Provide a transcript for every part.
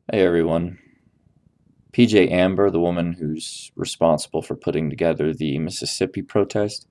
Hey everyone. PJ Amber, the woman who's responsible for putting together the Mississippi protest,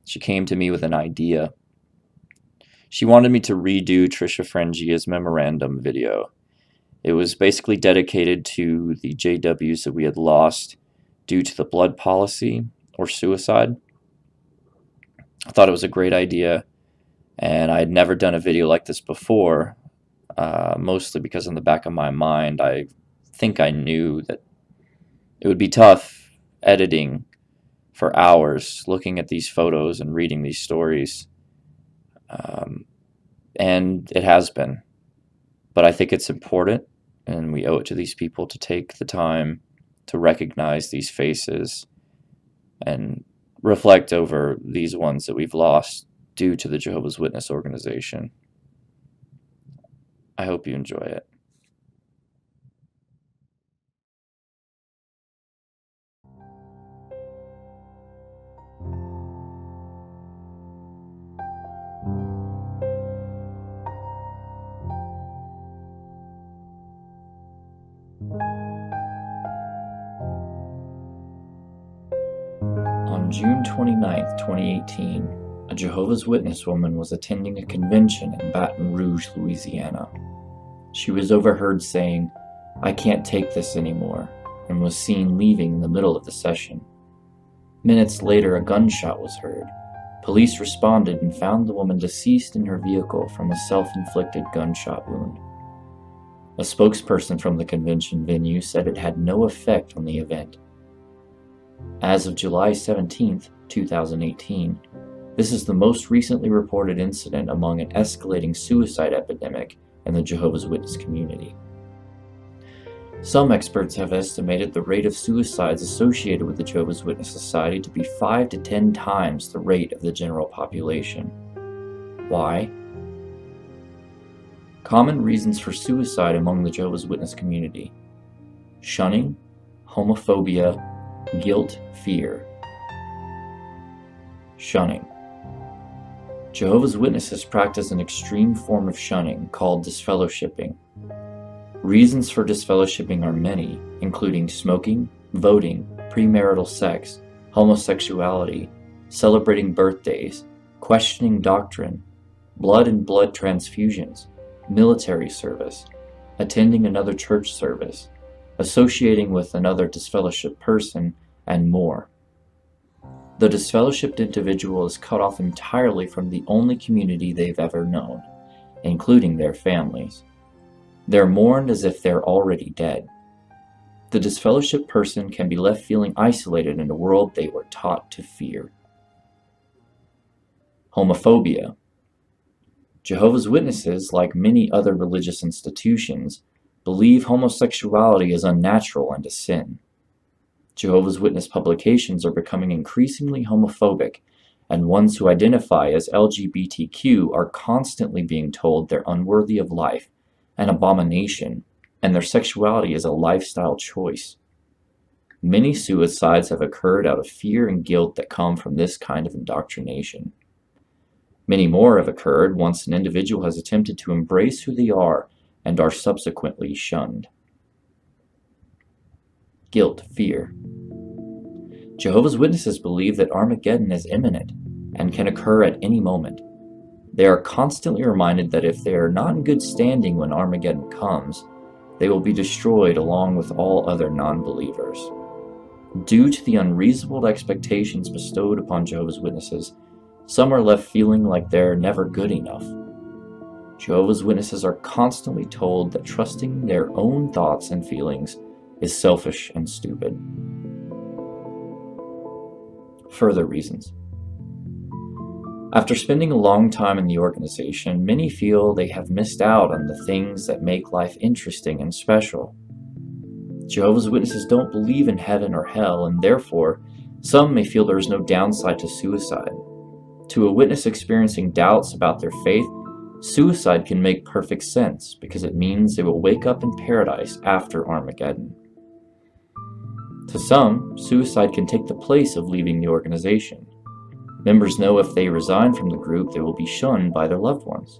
she came to me with an idea. She wanted me to redo Trisha Frangia's memorandum video. It was basically dedicated to the JWs that we had lost due to the blood policy or suicide. I thought it was a great idea, and I had never done a video like this before, mostly because in the back of my mind, I think I knew that it would be tough editing for hours looking at these photos and reading these stories. Um, and it has been. But I think it's important, and we owe it to these people to take the time to recognize these faces and reflect over these ones that we've lost due to the Jehovah's Witness organization. I hope you enjoy it. On June 29th, 2018, a Jehovah's Witness woman was attending a convention in Baton Rouge, Louisiana. She was overheard saying, "I can't take this anymore," and was seen leaving in the middle of the session. Minutes later, a gunshot was heard. Police responded and found the woman deceased in her vehicle from a self-inflicted gunshot wound. A spokesperson from the convention venue said it had no effect on the event. As of July 17, 2018, this is the most recently reported incident among an escalating suicide epidemic in the Jehovah's Witness community. Some experts have estimated the rate of suicides associated with the Jehovah's Witness Society to be 5 to 10 times the rate of the general population. Why? Common reasons for suicide among the Jehovah's Witness community: shunning, homophobia, guilt, fear. Shunning. Jehovah's Witnesses practice an extreme form of shunning called disfellowshipping. Reasons for disfellowshipping are many, including smoking, voting, premarital sex, homosexuality, celebrating birthdays, questioning doctrine, blood and blood transfusions, military service, attending another church service, associating with another disfellowshipped person, and more. The disfellowshipped individual is cut off entirely from the only community they've ever known, including their families. They're mourned as if they're already dead. The disfellowshipped person can be left feeling isolated in a world they were taught to fear. Homophobia. Jehovah's Witnesses, like many other religious institutions, believe homosexuality is unnatural and a sin. Jehovah's Witness publications are becoming increasingly homophobic, and ones who identify as LGBTQ are constantly being told they're unworthy of life, an abomination, and their sexuality is a lifestyle choice. Many suicides have occurred out of fear and guilt that come from this kind of indoctrination. Many more have occurred once an individual has attempted to embrace who they are and are subsequently shunned. Guilt, fear. Jehovah's Witnesses believe that Armageddon is imminent and can occur at any moment. They are constantly reminded that if they are not in good standing when Armageddon comes, they will be destroyed along with all other non-believers. Due to the unreasonable expectations bestowed upon Jehovah's Witnesses, some are left feeling like they're never good enough. Jehovah's Witnesses are constantly told that trusting their own thoughts and feelings is selfish and stupid. Further reasons. After spending a long time in the organization, many feel they have missed out on the things that make life interesting and special. Jehovah's Witnesses don't believe in heaven or hell, and therefore, some may feel there is no downside to suicide. To a witness experiencing doubts about their faith, suicide can make perfect sense because it means they will wake up in paradise after Armageddon. To some, suicide can take the place of leaving the organization. Members know if they resign from the group, they will be shunned by their loved ones.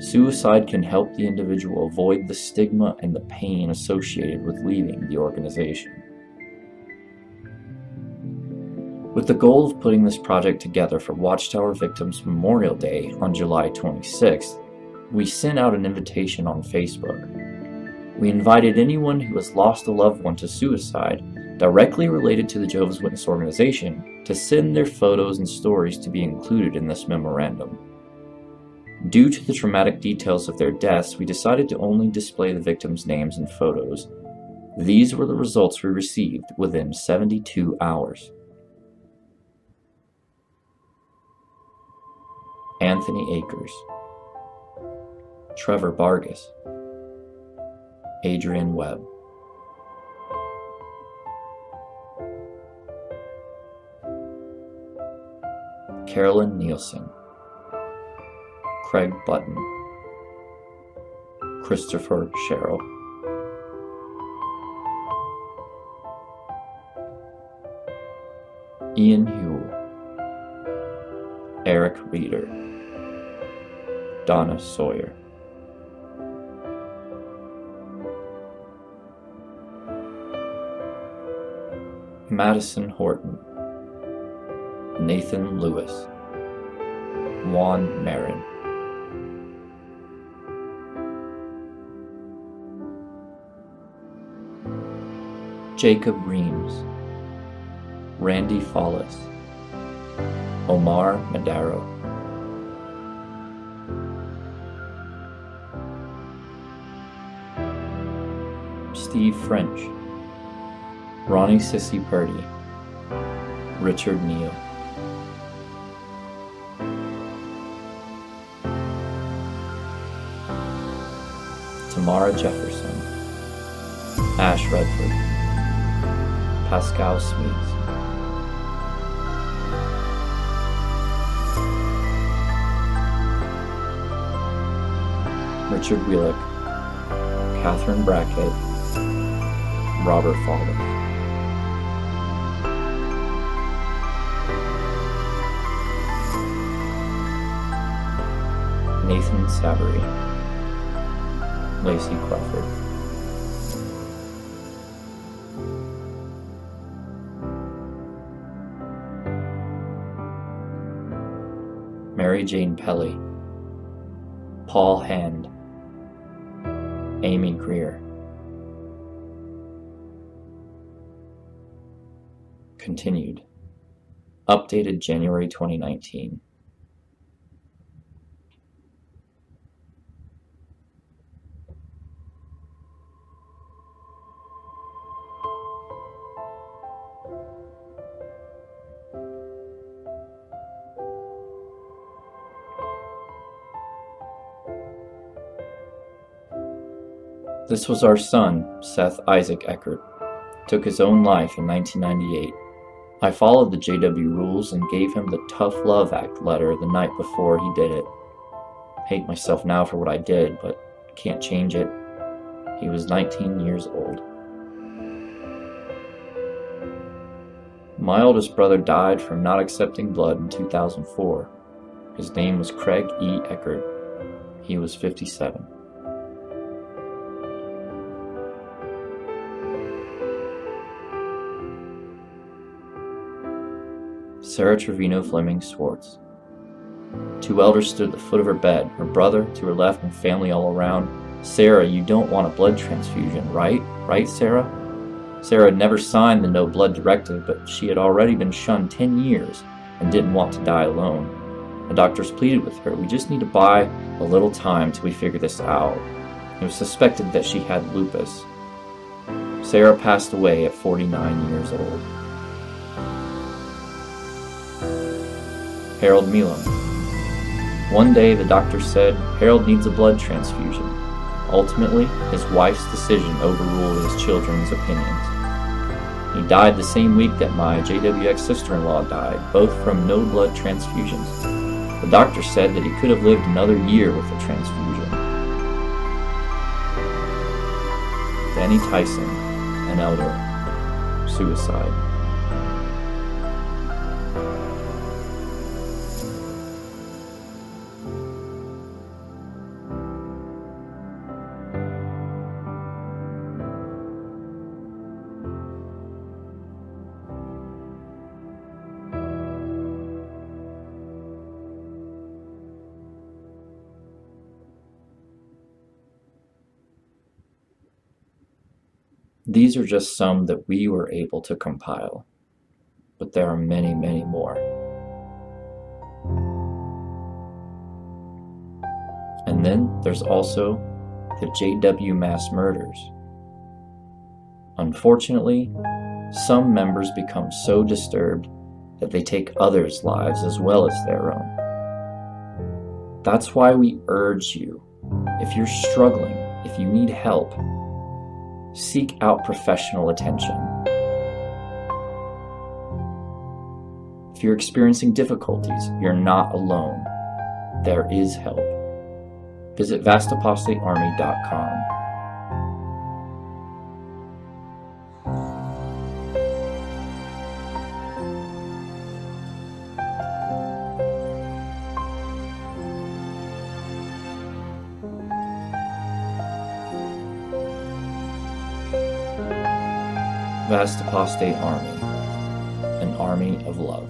Suicide can help the individual avoid the stigma and the pain associated with leaving the organization. With the goal of putting this project together for Watchtower Victims Memorial Day on July 26th, we sent out an invitation on Facebook. We invited anyone who has lost a loved one to suicide directly related to the Jehovah's Witness organization to send their photos and stories to be included in this memorandum. Due to the traumatic details of their deaths, we decided to only display the victims' names and photos. These were the results we received within 72 hours. Anthony Akers, Trevor Vargas, Adrian Webb, Carolyn Nielsen, Craig Button, Christopher Sherrill, Ian Hewell, Eric Reeder, Donna Sawyer, Madison Horton, Nathan Lewis, Juan Marin, Jacob Reams, Randy Follis, Omar Madaro, Steve French, Ronnie Sissy Purdy, Richard Neal, Tamara Jefferson, Ash Redford, Pascal Smeets, Richard Wheelock, Catherine Brackett, Robert Fowler, Nathan Savory, Lacey Crawford, Mary Jane Pelly, Paul Hand, Amy Greer. Continued. Updated January 2019. This was our son, Seth Isaac Eckert. Took his own life in 1998. I followed the JW rules and gave him the Tough Love Act letter the night before he did it. Hate myself now for what I did, but can't change it. He was 19 years old. My oldest brother died from not accepting blood in 2004. His name was Craig E. Eckert. He was 57. Sarah Trevino Fleming Swartz. Two elders stood at the foot of her bed, her brother to her left and family all around. Sarah, you don't want a blood transfusion, right? Right, Sarah? Sarah had never signed the no blood directive, but she had already been shunned 10 years and didn't want to die alone. The doctors pleaded with her, we just need to buy a little time till we figure this out. It was suspected that she had lupus. Sarah passed away at 49 years old. Harold Milam. One day the doctor said Harold needs a blood transfusion. Ultimately, his wife's decision overruled his children's opinions. He died the same week that my JWX sister-in-law died, both from no blood transfusions. The doctor said that he could have lived another year with a transfusion. Danny Tyson, an elder, suicide. These are just some that we were able to compile, but there are many, many more. And then there's also the JW mass murders. Unfortunately, some members become so disturbed that they take others' lives as well as their own. That's why we urge you, if you're struggling, if you need help, seek out professional attention. If you're experiencing difficulties, you're not alone. There is help. Visit vastapostatearmy.com. Vast Apostate Army, an army of love.